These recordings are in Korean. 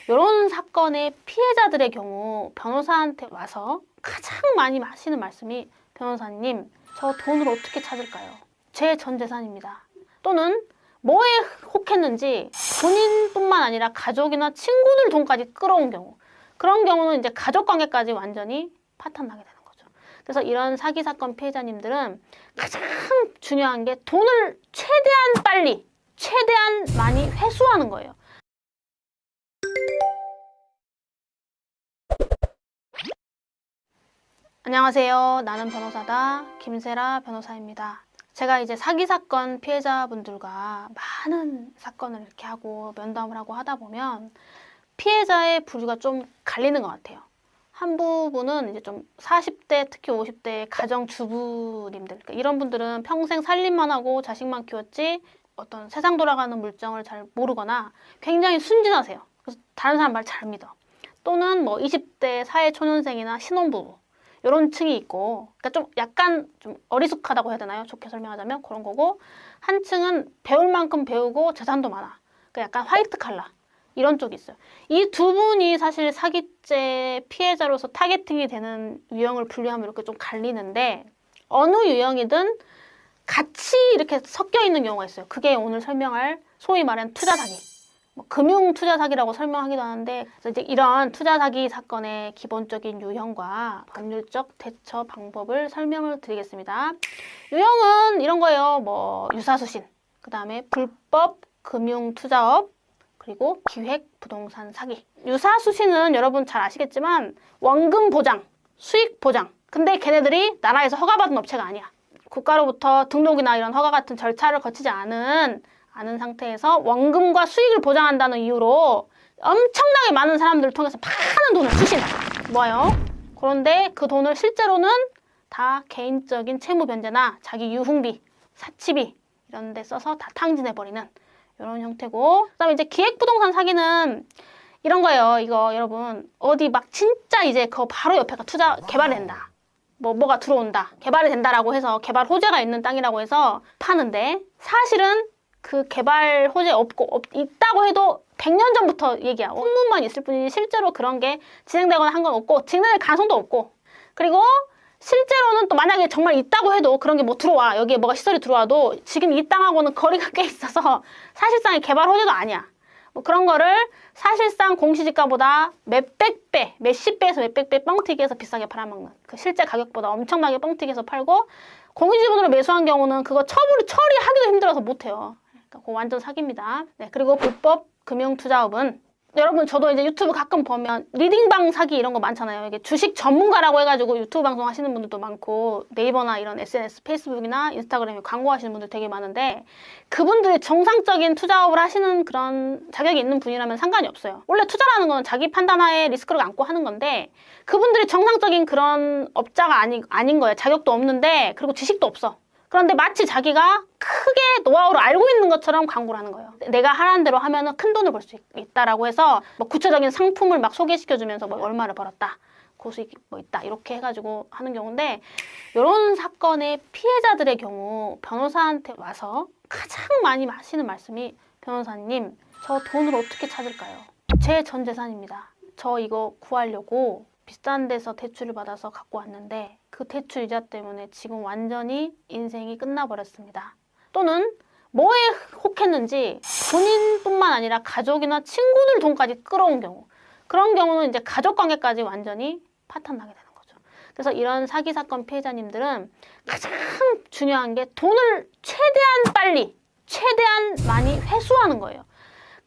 이런 사건의 피해자들의 경우 변호사한테 와서 가장 많이 하시는 말씀이 변호사님, 저 돈을 어떻게 찾을까요? 제 전 재산입니다. 또는 뭐에 혹했는지 본인뿐만 아니라 가족이나 친구들 돈까지 끌어온 경우, 그런 경우는 이제 가족 관계까지 완전히 파탄나게 되는 거죠. 그래서 이런 사기 사건 피해자님들은 가장 중요한 게 돈을 최대한 빨리, 최대한 많이 회수하는 거예요. 안녕하세요. 나는 변호사다. 김세라 변호사입니다. 제가 이제 사기 사건 피해자분들과 많은 사건을 이렇게 하고 면담을 하고 하다 보면 피해자의 부류가 좀 갈리는 것 같아요. 한 부분은 이제 좀 40대, 특히 50대 가정주부님들, 그러니까 이런 분들은 평생 살림만 하고 자식만 키웠지 어떤 세상 돌아가는 물정을 잘 모르거나 굉장히 순진하세요. 그래서 다른 사람 말 잘 믿어. 또는 뭐 20대 사회초년생이나 신혼부부 이런 층이 있고, 그러니까 좀 약간 좀 어리숙하다고 해야 되나요? 좋게 설명하자면 그런 거고, 한 층은 배울 만큼 배우고 재산도 많아. 그러니까 약간 화이트 칼라 이런 쪽이 있어요. 이 두 분이 사실 사기죄 피해자로서 타겟팅이 되는 유형을 분류하면 이렇게 좀 갈리는데, 어느 유형이든 같이 이렇게 섞여 있는 경우가 있어요. 그게 오늘 설명할 소위 말하는 투자 사기. 금융 투자 사기라고 설명하기도 하는데, 그래서 이제 이런 투자 사기 사건의 기본적인 유형과 법률적 대처 방법을 설명을 드리겠습니다. 유형은 이런 거예요. 뭐 유사수신, 그 다음에 불법 금융 투자업, 그리고 기획 부동산 사기. 유사수신은 여러분 잘 아시겠지만 원금 보장, 수익 보장. 근데 걔네들이 나라에서 허가받은 업체가 아니야. 국가로부터 등록이나 이런 허가 같은 절차를 거치지 않은 상태에서 원금과 수익을 보장한다는 이유로 엄청나게 많은 사람들을 통해서 많은 돈을 수신해 모아요. 그런데 그 돈을 실제로는 다 개인적인 채무 변제나 자기 유흥비, 사치비 이런 데 써서 다 탕진해버리는 이런 형태고, 그 다음에 이제 기획부동산 사기는 이런 거예요. 이거 여러분 어디 막 진짜 이제 그거 바로 옆에가 투자 개발이 된다. 뭐가 들어온다. 개발이 된다라고 해서 개발 호재가 있는 땅이라고 해서 파는데, 사실은 그 개발 호재 있다고 해도 100년 전부터 얘기야. 소문만 있을 뿐이지 실제로 그런 게 진행되거나 한 건 없고, 진행될 가능성도 없고, 그리고 실제로는 또 만약에 정말 있다고 해도 그런 게 뭐 들어와. 여기에 뭐가 시설이 들어와도 지금 이 땅하고는 거리가 꽤 있어서 사실상의 개발 호재도 아니야. 뭐 그런 거를 사실상 공시지가보다 몇백 배, 몇십 배에서 몇백 배 뻥튀기해서 비싸게 팔아먹는, 그 실제 가격보다 엄청나게 뻥튀기해서 팔고, 공인지분으로 매수한 경우는 그거 처리하기도 힘들어서 못해요. 그러니까 그거 완전 사기입니다. 네, 그리고 불법 금융투자업은 여러분 저도 이제 유튜브 가끔 보면 리딩방 사기 이런 거 많잖아요. 이게 주식 전문가라고 해가지고 유튜브 방송 하시는 분들도 많고, 네이버나 이런 SNS, 페이스북이나 인스타그램에 광고하시는 분들 되게 많은데, 그분들이 정상적인 투자업을 하시는 그런 자격이 있는 분이라면 상관이 없어요. 원래 투자라는 건 자기 판단하에 리스크를 안고 하는 건데, 그분들이 정상적인 그런 업자가 아닌 거예요. 자격도 없는데, 그리고 지식도 없어. 그런데 마치 자기가 크게 노하우를 알고 있는 것처럼 광고를 하는 거예요. 내가 하라는 대로 하면 큰 돈을 벌 수 있다라고 해서 뭐 구체적인 상품을 막 소개시켜주면서 뭐 얼마를 벌었다, 고수익 뭐 있다 이렇게 해가지고 하는 경우인데, 이런 사건의 피해자들의 경우 변호사한테 와서 가장 많이 하시는 말씀이 변호사님, 저 돈을 어떻게 찾을까요? 제 전 재산입니다. 저 이거 구하려고 비싼 데서 대출을 받아서 갖고 왔는데 그 대출 이자 때문에 지금 완전히 인생이 끝나버렸습니다. 또는 뭐에 혹했는지 본인뿐만 아니라 가족이나 친구들 돈까지 끌어온 경우, 그런 경우는 이제 가족 관계까지 완전히 파탄나게 되는 거죠. 그래서 이런 사기 사건 피해자님들은 가장 중요한 게 돈을 최대한 빨리, 최대한 많이 회수하는 거예요.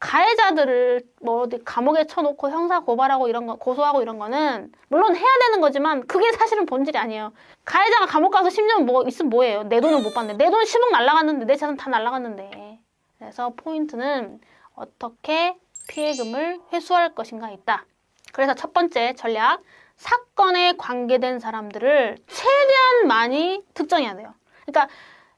가해자들을 뭐 어디 감옥에 쳐놓고 형사 고발하고 이런 거, 고소하고 이런 거는 물론 해야 되는 거지만 그게 사실은 본질이 아니에요. 가해자가 감옥 가서 10년 뭐 있으면 뭐예요? 내 돈을 못 받는데, 내 돈 10억 날라갔는데, 내 재산 다 날라갔는데. 그래서 포인트는 어떻게 피해금을 회수할 것인가 있다. 그래서 첫 번째 전략, 사건에 관계된 사람들을 최대한 많이 특정해야 돼요. 그러니까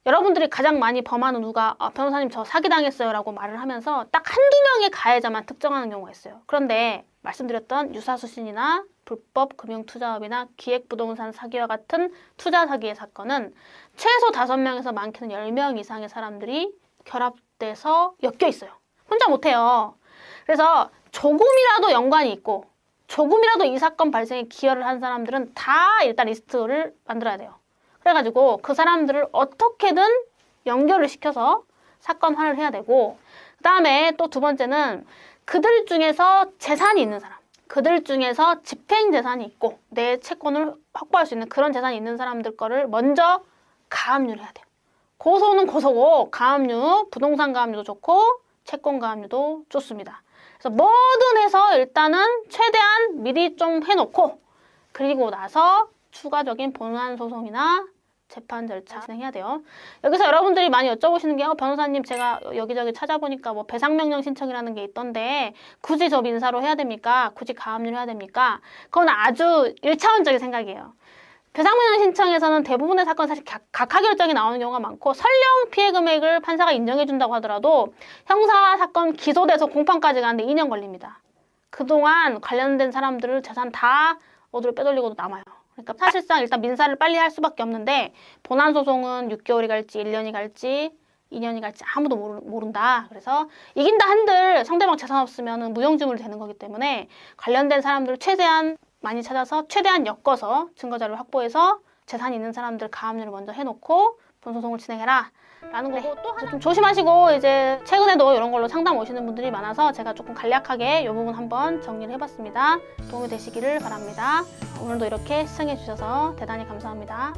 여러분들이 가장 많이 범하는 누가 변호사님 저 사기당했어요 라고 말을 하면서 딱 한두 명의 가해자만 특정하는 경우가 있어요. 그런데 말씀드렸던 유사수신이나 불법 금융투자업이나 기획부동산 사기와 같은 투자 사기의 사건은 최소 5명에서 많게는 10명 이상의 사람들이 결합돼서 엮여 있어요. 혼자 못해요. 그래서 조금이라도 연관이 있고 조금이라도 이 사건 발생에 기여를 한 사람들은 다 일단 리스트를 만들어야 돼요. 그래가지고 그 사람들을 어떻게든 연결을 시켜서 사건 화를 해야 되고, 그 다음에 또 두 번째는 그들 중에서 재산이 있는 사람, 그들 중에서 집행 재산이 있고 내 채권을 확보할 수 있는 그런 재산이 있는 사람들 거를 먼저 가압류를 해야 돼요. 고소는 고소고 가압류, 부동산 가압류도 좋고 채권 가압류도 좋습니다. 그래서 뭐든 해서 일단은 최대한 미리 좀 해놓고, 그리고 나서 추가적인 본안 소송이나 재판 절차 진행해야 돼요. 여기서 여러분들이 많이 여쭤보시는 게 변호사님 제가 여기저기 찾아보니까 뭐 배상명령 신청이라는 게 있던데 굳이 저 민사로 해야 됩니까? 굳이 가압류를 해야 됩니까? 그건 아주 1차원적인 생각이에요. 배상명령 신청에서는 대부분의 사건 사실 각하 결정이 나오는 경우가 많고, 설령 피해 금액을 판사가 인정해준다고 하더라도 형사 사건 기소돼서 공판까지 가는데 2년 걸립니다. 그동안 관련된 사람들을 재산 다 어디로 빼돌리고도 남아요. 그러니까 사실상 일단 민사를 빨리 할 수밖에 없는데, 본안 소송은 6개월이 갈지 1년이 갈지 2년이 갈지 아무도 모른다. 그래서 이긴다 한들 상대방 재산 없으면 무용지물 되는 거기 때문에 관련된 사람들을 최대한 많이 찾아서 최대한 엮어서 증거자료를 확보해서 재산이 있는 사람들 가압류를 먼저 해놓고 본소송을 진행해라 라는 거고, 또 하나 좀 조심하시고, 이제 최근에도 이런 걸로 상담 오시는 분들이 많아서 제가 조금 간략하게 이 부분 한번 정리를 해봤습니다. 도움이 되시기를 바랍니다. 오늘도 이렇게 시청해 주셔서 대단히 감사합니다.